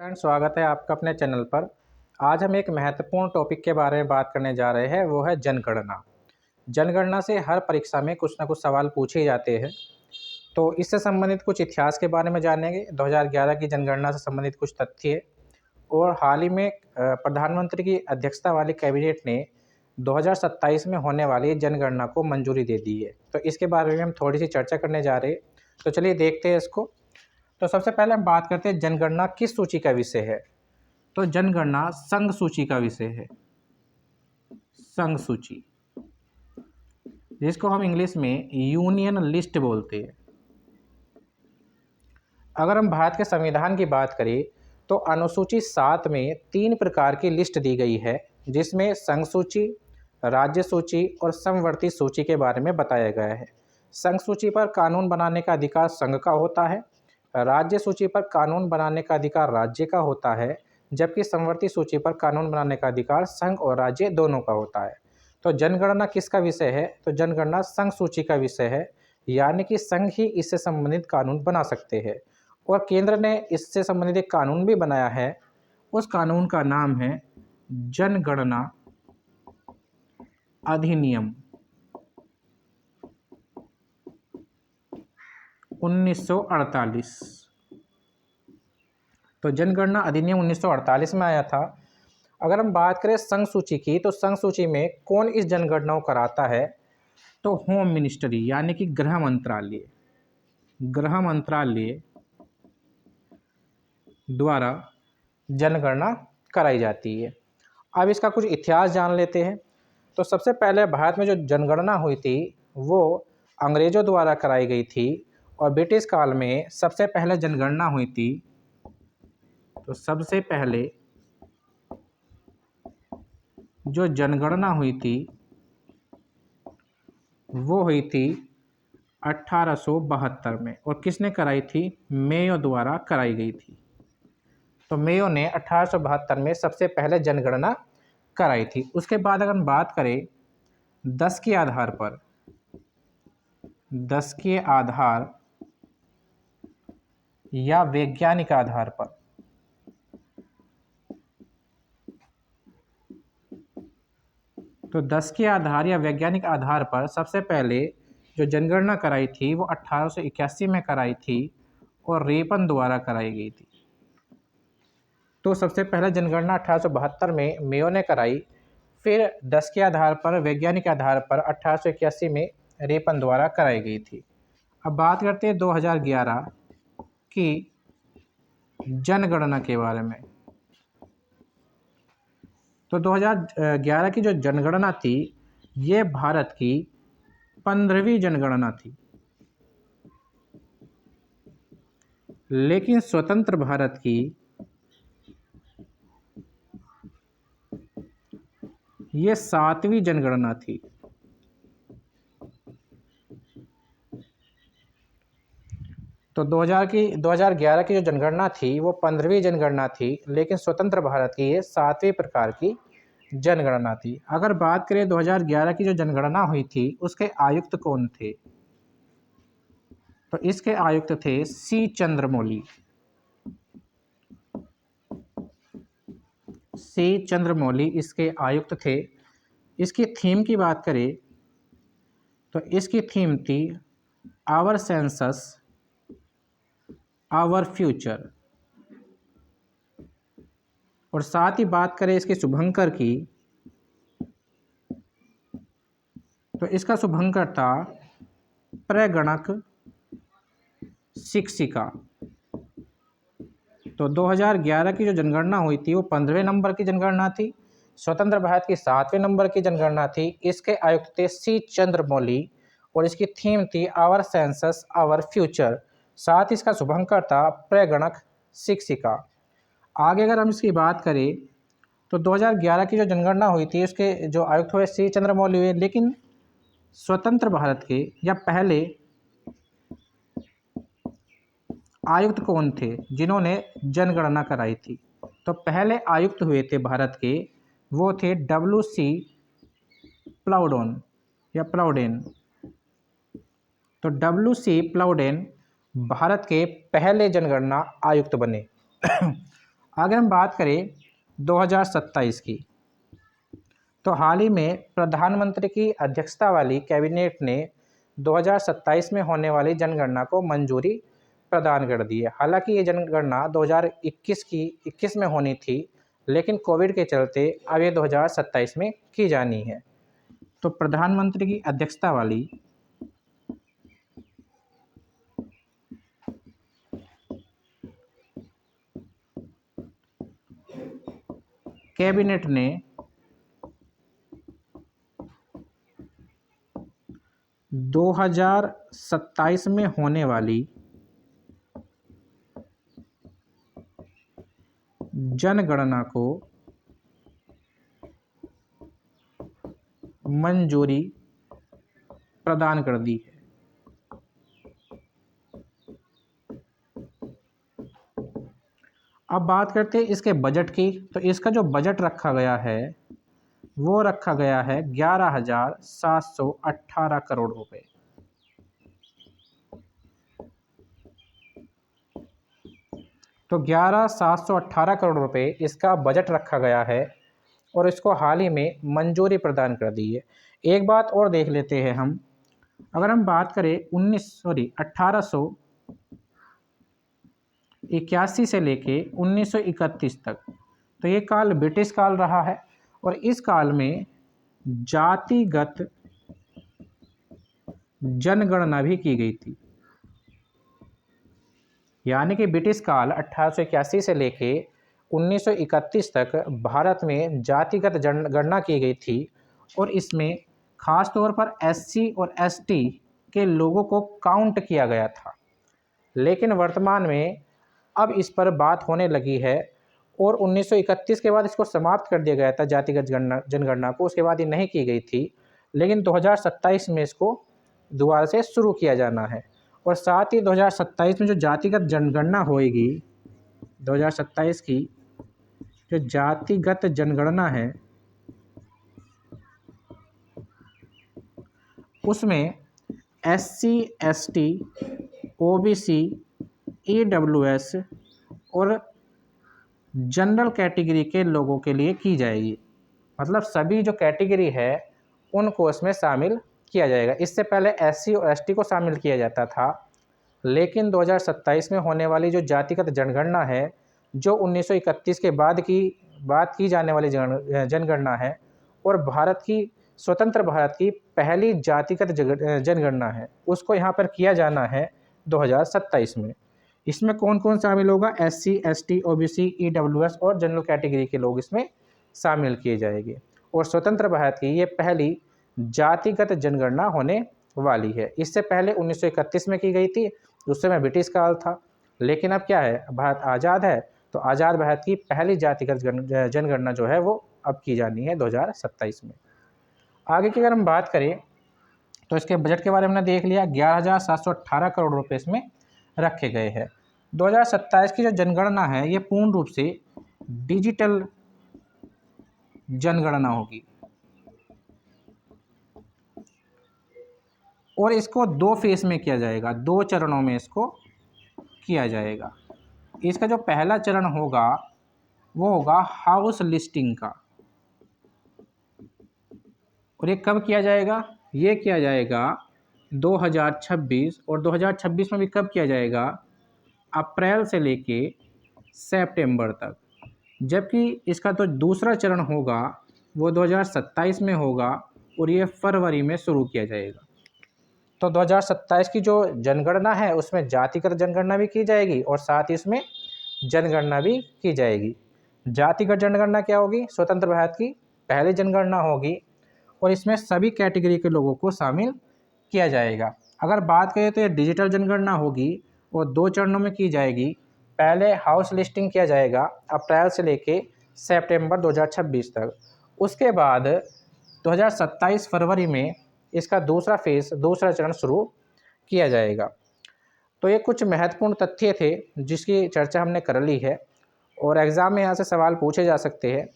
Friend, स्वागत है आपका अपने चैनल पर। आज हम एक महत्वपूर्ण टॉपिक के बारे में बात करने जा रहे हैं, वो है जनगणना। जनगणना से हर परीक्षा में कुछ ना कुछ सवाल पूछे जाते हैं। तो इससे संबंधित कुछ इतिहास के बारे में जानेंगे, 2011 की जनगणना से संबंधित कुछ तथ्य और हाल ही में प्रधानमंत्री की अध्यक्षता वाली कैबिनेट ने 2027 में होने वाली जनगणना को मंजूरी दे दी है। तो इसके बारे में हम थोड़ी सी चर्चा करने जा रहे हैं। तो चलिए देखते हैं इसको। तो सबसे पहले हम बात करते हैं जनगणना किस सूची का विषय है। तो जनगणना संघ सूची का विषय है। संघ सूची, जिसको हम इंग्लिश में यूनियन लिस्ट बोलते हैं। अगर हम भारत के संविधान की बात करें तो अनुसूची 7 में 3 प्रकार की लिस्ट दी गई है, जिसमें संघ सूची, राज्य सूची और समवर्ती सूची के बारे में बताया गया है। संघ सूची पर कानून बनाने का अधिकार संघ का होता है, राज्य सूची पर कानून बनाने का अधिकार राज्य का होता है, जबकि समवर्ती सूची पर कानून बनाने का अधिकार संघ और राज्य दोनों का होता है। तो जनगणना किसका विषय है? तो जनगणना संघ सूची का विषय है, यानी कि संघ ही इससे संबंधित कानून बना सकते हैं। और केंद्र ने इससे संबंधित एक कानून भी बनाया है। उस कानून का नाम है जनगणना अधिनियम 1948। तो जनगणना अधिनियम 1948 में आया था। अगर हम बात करें संघ सूची की, तो संघ सूची में कौन इस जनगणना को कराता है? तो होम मिनिस्ट्री, यानी कि गृह मंत्रालय द्वारा जनगणना कराई जाती है। अब इसका कुछ इतिहास जान लेते हैं। तो सबसे पहले भारत में जो जनगणना हुई थी वो अंग्रेजों द्वारा कराई गई थी, और ब्रिटिश काल में सबसे पहले जनगणना हुई थी। तो सबसे पहले जो जनगणना हुई थी वो हुई थी 1872 में, और किसने कराई थी? मेयो द्वारा कराई गई थी। तो मेयो ने 1872 में सबसे पहले जनगणना कराई थी। उसके बाद अगर हम बात करें 10 के आधार पर, 10 के आधार या वैज्ञानिक आधार पर, तो 10 के आधार या वैज्ञानिक आधार पर सबसे पहले जो जनगणना कराई थी वो 1881 में कराई थी और रेपन द्वारा कराई गई थी। तो सबसे पहले जनगणना 1872 में मेयो ने कराई, फिर 10 के आधार पर वैज्ञानिक आधार पर 1881 में रेपन द्वारा कराई गई थी। अब बात करते हैं 2011 की जनगणना के बारे में। तो 2011 की जो जनगणना थी ये भारत की 15वीं जनगणना थी, लेकिन स्वतंत्र भारत की ये 7वीं जनगणना थी। तो 2011 की जो जनगणना थी वो 15वीं जनगणना थी, लेकिन स्वतंत्र भारत की ये 7वीं प्रकार की जनगणना थी। अगर बात करें 2011 की जो जनगणना हुई थी उसके आयुक्त कौन थे? तो इसके आयुक्त थे सी चंद्रमौली। सी चंद्रमौली इसके आयुक्त थे। इसकी थीम की बात करें तो इसकी थीम थी आवर सेंसस आवर फ्यूचर। और साथ ही बात करें इसके शुभंकर की, तो इसका शुभंकर था प्रगणक शिक्षिका। तो 2011 की जो जनगणना हुई थी वो 15वें नंबर की जनगणना थी, स्वतंत्र भारत की 7वें नंबर की जनगणना थी। इसके आयुक्त थे सी चंद्रमौली और इसकी थीम थी आवर सेंसस आवर फ्यूचर। साथ ही इसका शुभंकर था प्रगणक शिक्षिका। आगे अगर हम इसकी बात करें तो 2011 की जो जनगणना हुई थी उसके जो आयुक्त हुए सी चंद्रमौली हुए, लेकिन स्वतंत्र भारत के या पहले आयुक्त कौन थे जिन्होंने जनगणना कराई थी? तो पहले आयुक्त हुए थे भारत के, वो थे WC प्लाउडोन या प्लाउडेन। तो WC प्लाउडेन भारत के पहले जनगणना आयुक्त बने। अगर हम बात करें 2027 की, तो हाल ही में प्रधानमंत्री की अध्यक्षता वाली कैबिनेट ने 2027 में होने वाली जनगणना को मंजूरी प्रदान कर दी है। हालांकि ये जनगणना 2021 में होनी थी, लेकिन कोविड के चलते अब ये 2027 में की जानी है। तो प्रधानमंत्री की अध्यक्षता वाली कैबिनेट ने 2027 में होने वाली जनगणना को मंजूरी प्रदान कर दी है। अब बात करते हैं इसके बजट की। तो इसका जो बजट रखा गया है वो रखा गया है 11,718 करोड़ रुपए। तो 11,718 करोड़ रुपए इसका बजट रखा गया है और इसको हाल ही में मंजूरी प्रदान कर दी है। एक बात और देख लेते हैं हम, अगर हम बात करें 1881 से लेके 1931 तक, तो ये काल ब्रिटिश काल रहा है और इस काल में जातिगत जनगणना भी की गई थी। यानी कि ब्रिटिश काल 1881 से लेके 1931 तक भारत में जातिगत जनगणना की गई थी और इसमें खास तौर पर एससी और एसटी के लोगों को काउंट किया गया था। लेकिन वर्तमान में अब इस पर बात होने लगी है और 1931 के बाद इसको समाप्त कर दिया गया था जातिगत जनगणना को, उसके बाद ये नहीं की गई थी। लेकिन 2027 में इसको दोबारा से शुरू किया जाना है और साथ ही 2027 में जो जातिगत जनगणना होएगी, 2027 की जो जातिगत जनगणना है उसमें एससी, एसटी, ओबीसी, ईडब्ल्यूएस और जनरल कैटेगरी के लोगों के लिए की जाएगी। मतलब सभी जो कैटेगरी है उनको इसमें शामिल किया जाएगा। इससे पहले एससी और एसटी को शामिल किया जाता था, लेकिन 2027 में होने वाली जो जातिगत जनगणना है, जो 1931 के बाद की जाने वाली जनगणना है और स्वतंत्र भारत की पहली जातिगत जनगणना है, उसको यहाँ पर किया जाना है 2027 में। इसमें कौन कौन शामिल होगा? एससी, एसटी, ओबीसी, ईडब्ल्यूएस और जनरल कैटेगरी के लोग इसमें शामिल किए जाएंगे और स्वतंत्र भारत की ये पहली जातिगत जनगणना होने वाली है। इससे पहले 1931 में की गई थी, उस समय ब्रिटिश काल था। लेकिन अब क्या है, भारत आज़ाद है, तो आज़ाद भारत की पहली जातिगत जनगणना जो है वो अब की जानी है 2027 में। आगे की अगर हम बात करें तो इसके बजट के बारे में हमने देख लिया, 11,718 करोड़ रुपए इसमें रखे गए हैं। 2027 की जो जनगणना है ये पूर्ण रूप से डिजिटल जनगणना होगी और इसको 2 फेज में किया जाएगा, 2 चरणों में इसको किया जाएगा। इसका जो पहला चरण होगा वो होगा हाउस लिस्टिंग का, और ये कब किया जाएगा? ये किया जाएगा 2026 और 2026 में भी कब किया जाएगा? अप्रैल से लेके सितंबर तक। जबकि इसका तो दूसरा चरण होगा वो 2027 में होगा और ये फरवरी में शुरू किया जाएगा। तो 2027 की जो जनगणना है उसमें जातिगत जनगणना भी की जाएगी और साथ ही इसमें जनगणना भी की जाएगी। जातिगत जनगणना क्या होगी? स्वतंत्र भारत की पहली जनगणना होगी और इसमें सभी कैटेगरी के लोगों को शामिल किया जाएगा। अगर बात करें तो ये डिजिटल जनगणना होगी और 2 चरणों में की जाएगी। पहले हाउस लिस्टिंग किया जाएगा अप्रैल से लेके सितंबर 2026 तक। उसके बाद 2027 फरवरी में इसका दूसरा चरण शुरू किया जाएगा। तो ये कुछ महत्वपूर्ण तथ्य थे जिसकी चर्चा हमने कर ली है और एग्ज़ाम में यहाँ से सवाल पूछे जा सकते हैं।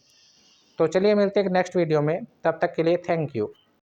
तो चलिए मिलते हैं एक नेक्स्ट वीडियो में, तब तक के लिए थैंक यू।